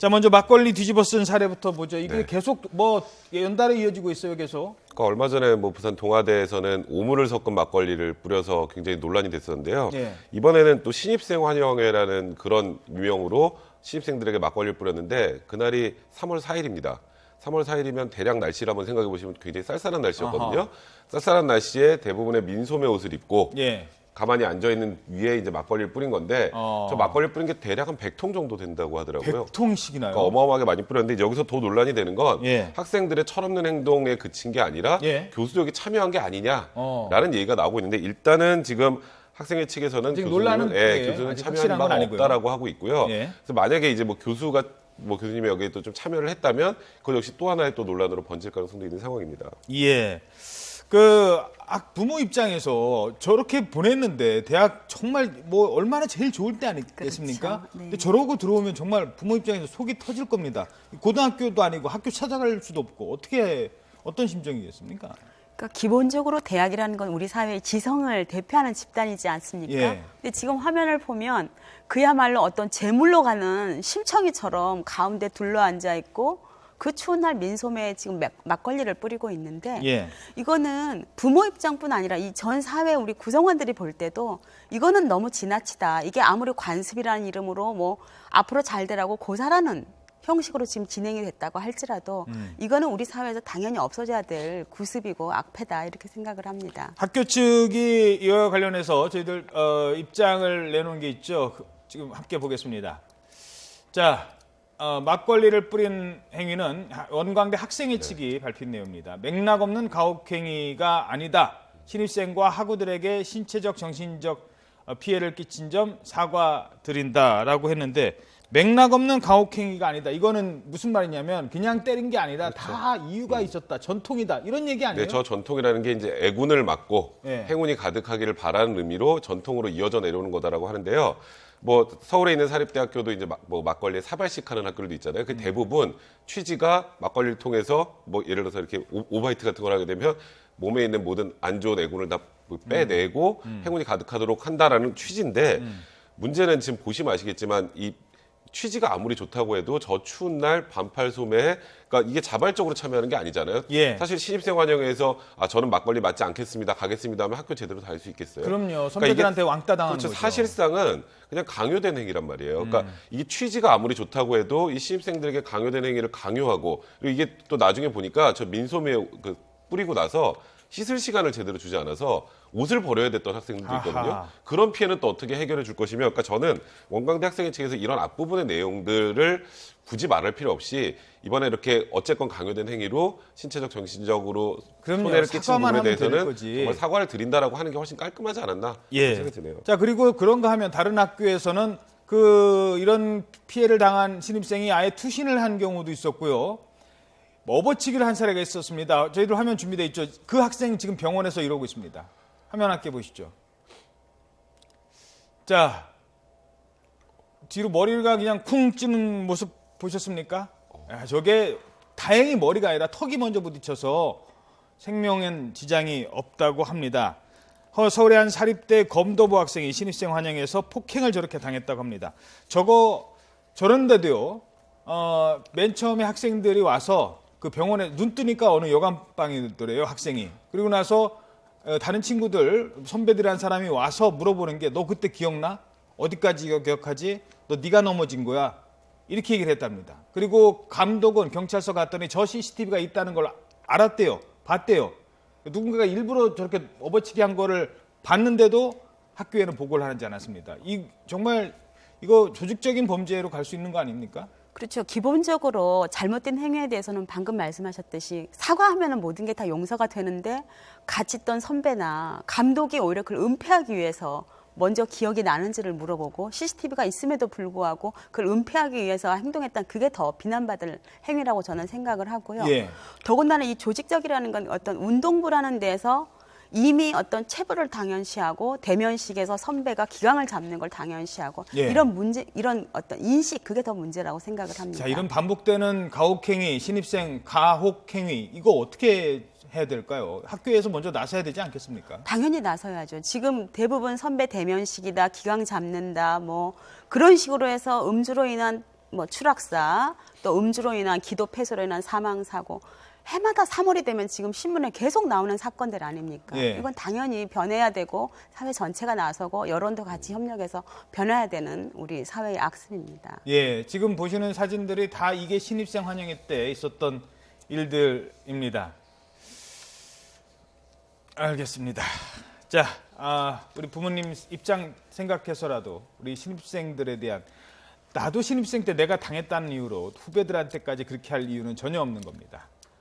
자, 먼저 막걸리 뒤집어 쓴 사례부터 보죠. 이게 네. 계속 뭐 연달아 이어지고 있어요, 계속. 그러니까 얼마 전에 뭐 부산 동아대에서는 오물을 섞은 막걸리를 뿌려서 굉장히 논란이 됐었는데요. 예. 이번에는 또 신입생 환영회라는 그런 유명으로 신입생들에게 막걸리를 뿌렸는데 그날이 3월 4일입니다. 3월 4일이면 대략 날씨를 한번 생각해 보시면 굉장히 쌀쌀한 날씨였거든요. 아하. 쌀쌀한 날씨에 대부분의 민소매 옷을 입고 예. 가만히 앉아있는 위에 이제 막걸리를 뿌린 건데 어. 저 막걸리를 뿌린 게 대략 한 100통 정도 된다고 하더라고요. 100통씩이나요? 그러니까 어마어마하게 많이 뿌렸는데 이제 여기서 더 논란이 되는 건 예. 학생들의 철없는 행동에 그친 게 아니라 예. 교수도 여기 참여한 게 아니냐라는 얘기가 나오고 있는데 일단은 지금 학생회 측에서는 지금 교수는, 논란은 예, 교수는 아직 참여한 확실한 건 바가 아니고요. 없다라고 하고 있고요. 예. 그래서 만약에 이제 뭐 교수님이 여기에 또 좀 참여를 했다면 그것 역시 또 하나의 또 논란으로 번질 가능성도 있는 상황입니다. 예. 부모 입장에서 저렇게 보냈는데 대학 정말 뭐 얼마나 제일 좋을 때 아니겠습니까? 그렇죠. 네. 근데 저러고 들어오면 정말 부모 입장에서 속이 터질 겁니다. 고등학교도 아니고 학교 찾아갈 수도 없고 어떤 심정이겠습니까? 그러니까 기본적으로 대학이라는 건 우리 사회의 지성을 대표하는 집단이지 않습니까? 예. 근데 지금 화면을 보면 그야말로 어떤 제물로 가는 심청이처럼 가운데 둘러앉아 있고 그 추운 날 민소매에 지금 막걸리를 뿌리고 있는데 예. 이거는 부모 입장뿐 아니라 이 전 사회 우리 구성원들이 볼 때도 이거는 너무 지나치다. 이게 아무리 관습이라는 이름으로 뭐 앞으로 잘 되라고 고사라는 형식으로 지금 진행이 됐다고 할지라도 이거는 우리 사회에서 당연히 없어져야 될 구습이고 악패다 이렇게 생각을 합니다. 학교 측이 이와 관련해서 저희들 입장을 내놓은 게 있죠. 지금 함께 보겠습니다. 자, 막걸리를 뿌린 행위는 원광대 학생회 측이 밝힌 내용입니다. 맥락 없는 가혹행위가 아니다. 신입생과 학우들에게 신체적, 정신적 피해를 끼친 점 사과드린다라고 했는데 맥락 없는 가혹행위가 아니다. 이거는 무슨 말이냐면 그냥 때린 게 아니라 다 이유가 있었다. 전통이다. 이런 얘기 아니에요? 네, 저 전통이라는 게 이제 애군을 막고 예. 행운이 가득하기를 바라는 의미로 전통으로 이어져 내려오는 거다라고 하는데요. 뭐 서울에 있는 사립대학교도 이제 뭐 막걸리에 사발식 하는 학교들도 있잖아요. 그 대부분 취지가 막걸리를 통해서 뭐 예를 들어서 이렇게 오바이트 같은 걸 하게 되면 몸에 있는 모든 안 좋은 애군을 다 빼내고 행운이 가득하도록 한다라는 취지인데 문제는 지금 보시면 아시겠지만 이 취지가 아무리 좋다고 해도 저 추운 날 반팔 소매에 그러니까 이게 자발적으로 참여하는 게 아니잖아요. 예. 사실 신입생 환영회에서 저는 막걸리 맞지 않겠습니다. 가겠습니다 하면 학교 제대로 다닐 수 있겠어요. 그럼요. 선배들한테 왕따 당하는 그렇죠. 거죠. 사실상은 그냥 강요된 행위란 말이에요. 그러니까 이게 취지가 아무리 좋다고 해도 이 신입생들에게 강요된 행위를 강요하고 그리고 이게 또 나중에 보니까 저 민소매 뿌리고 나서 씻을 시간을 제대로 주지 않아서 옷을 버려야 됐던 학생들도 있거든요. 아하. 그런 피해는 또 어떻게 해결해 줄 것이며, 그러니까 저는 원광대 학생회 측에서 이런 앞부분의 내용들을 굳이 말할 필요 없이 이번에 이렇게 어쨌건 강요된 행위로 신체적, 정신적으로 그럼요. 손해를 끼친 사과만 부분에 하면 될 대해서는 거지. 정말 사과를 드린다라고 하는 게 훨씬 깔끔하지 않았나 예. 그런 생각이 드네요. 자, 그리고 그런가 하면 다른 학교에서는 이런 피해를 당한 신입생이 아예 투신을 한 경우도 있었고요. 업어치기를 한 사례가 있었습니다. 저희들 화면 준비되어 있죠. 그 학생 지금 병원에서 이러고 있습니다. 화면 함께 보시죠. 자, 뒤로 머리가 그냥 쿵 찌는 모습 보셨습니까? 저게 다행히 머리가 아니라 턱이 먼저 부딪혀서 생명엔 지장이 없다고 합니다. 서울의 한 사립대 검도부 학생이 신입생 환영에서 폭행을 저렇게 당했다고 합니다. 저런데도요, 맨 처음에 학생들이 와서 그 병원에 눈 뜨니까 어느 여관방이더래요, 학생이. 그리고 나서 다른 친구들, 선배들 한 사람이 와서 물어보는 게 너 그때 기억나? 어디까지 기억하지? 너 네가 넘어진 거야? 이렇게 얘기를 했답니다. 그리고 감독은 경찰서 갔더니 저 CCTV가 있다는 걸 알았대요. 봤대요. 누군가가 일부러 저렇게 업어치기 한 거를 봤는데도 학교에는 보고를 하지 않았습니다. 정말 이거 조직적인 범죄로 갈 수 있는 거 아닙니까? 그렇죠. 기본적으로 잘못된 행위에 대해서는 방금 말씀하셨듯이 사과하면 모든 게 다 용서가 되는데 같이 있던 선배나 감독이 오히려 그걸 은폐하기 위해서 먼저 기억이 나는지를 물어보고 CCTV가 있음에도 불구하고 그걸 은폐하기 위해서 행동했다는 그게 더 비난받을 행위라고 저는 생각을 하고요. 예. 더군다나 이 조직적이라는 건 어떤 운동부라는 데서 이미 어떤 체부를 당연시하고 대면식에서 선배가 기강을 잡는 걸 당연시하고 예. 이런 문제, 이런 어떤 인식 그게 더 문제라고 생각을 합니다. 자, 이런 반복되는 가혹행위, 신입생 가혹행위 이거 어떻게 해야 될까요? 학교에서 먼저 나서야 되지 않겠습니까? 당연히 나서야죠. 지금 대부분 선배 대면식이다, 기강 잡는다, 뭐 그런 식으로 해서 음주로 인한 뭐 추락사, 또 음주로 인한 기도 폐쇄로 인한 사망 사고 해마다 3월이 되면 지금 신문에 계속 나오는 사건들 아닙니까? 예. 이건 당연히 변해야 되고 사회 전체가 나서고 여론도 같이 협력해서 변해야 되는 우리 사회의 악습입니다. 예, 지금 보시는 사진들이 다 이게 신입생 환영회 때 있었던 일들입니다. 알겠습니다. 자, 우리 부모님 입장 생각해서라도 우리 신입생들에 대한 나도 신입생 때 내가 당했다는 이유로 후배들한테까지 그렇게 할 이유는 전혀 없는 겁니다.